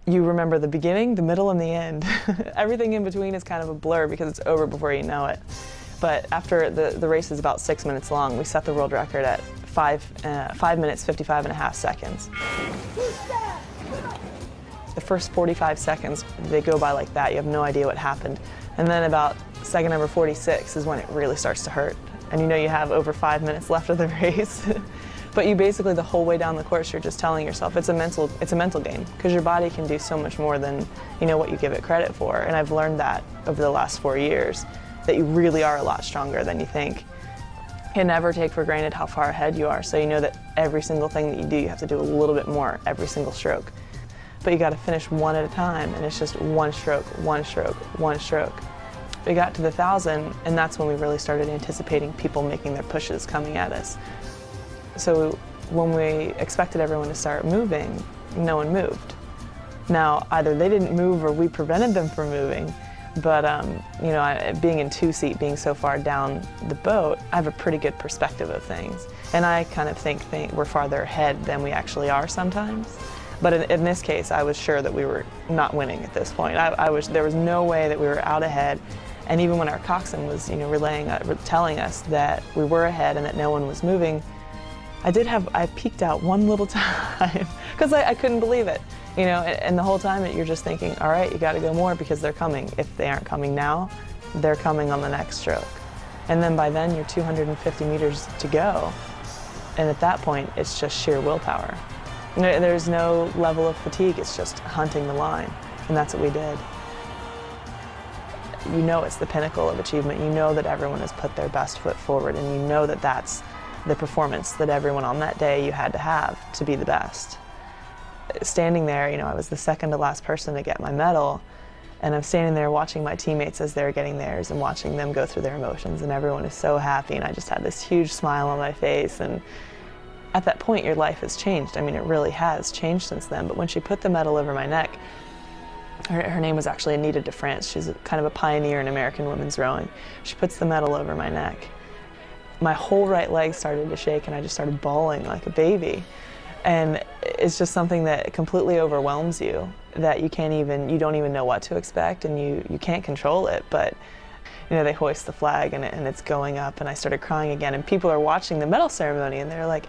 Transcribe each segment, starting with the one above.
You remember the beginning, the middle, and the end. Everything in between is kind of a blur because it's over before you know it. But after the race is about 6 minutes long, we set the world record at 5 minutes, 55 and a half seconds. The first 45 seconds, they go by like that. You have no idea what happened. And then about second number 46 is when it really starts to hurt. And you know you have over 5 minutes left of the race. But you basically, the whole way down the course, you're just telling yourself it's a mental game, because your body can do so much more than what you give it credit for. And I've learned that over the last 4 years, that you really are a lot stronger than you think. You never take for granted how far ahead you are, so you know that every single thing that you do, you have to do a little bit more every single stroke. But you got to finish one at a time, and it's just one stroke, one stroke, one stroke. We got to the 1,000, and that's when we really started anticipating people making their pushes coming at us. So when we expected everyone to start moving, no one moved. Now, either they didn't move or we prevented them from moving, but being in two-seat, being so far down the boat, I have a pretty good perspective of things. And I kind of think we're farther ahead than we actually are sometimes. But in this case, I was sure that we were not winning at this point. There was no way that we were out ahead. And even when our coxswain was telling us that we were ahead and that no one was moving, I peeked out one little time because I couldn't believe it, and the whole time you're just thinking, all right, you got to go more because they're coming. If they aren't coming now, they're coming on the next stroke. And then by then you're 250 meters to go. And at that point, it's just sheer willpower. There's no level of fatigue, it's just hunting the line. And that's what we did. You know it's the pinnacle of achievement. You know that everyone has put their best foot forward, and you know that that's the performance that everyone on that day you had to have to be the best. Standing there, I was the second to last person to get my medal, and I'm standing there watching my teammates as they're getting theirs and watching them go through their emotions, and everyone is so happy, and I just had this huge smile on my face. And at that point, your life has changed. I mean, it really has changed since then. But when she put the medal over my neck, her name was actually Anita DeFrance. She's kind of a pioneer in American women's rowing. She puts the medal over my neck. My whole right leg started to shake, and I just started bawling like a baby. And it's just something that completely overwhelms you, that you don't even know what to expect, and you can't control it. But they hoist the flag, and it's going up, and I started crying again. And people are watching the medal ceremony, and they're like,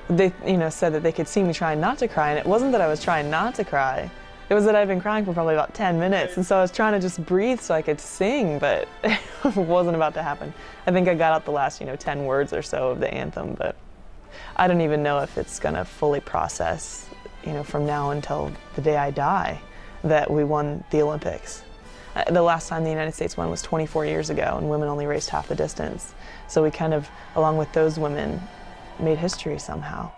they said that they could see me trying not to cry, and it wasn't that I was trying not to cry. It was that I'd been crying for probably about 10 minutes, and so I was trying to just breathe so I could sing, but it wasn't about to happen. I think I got out the last, 10 words or so of the anthem, but I don't even know if it's gonna fully process, from now until the day I die, that we won the Olympics. The last time the United States won was 24 years ago, and women only raced half the distance. So we kind of, along with those women, made history somehow.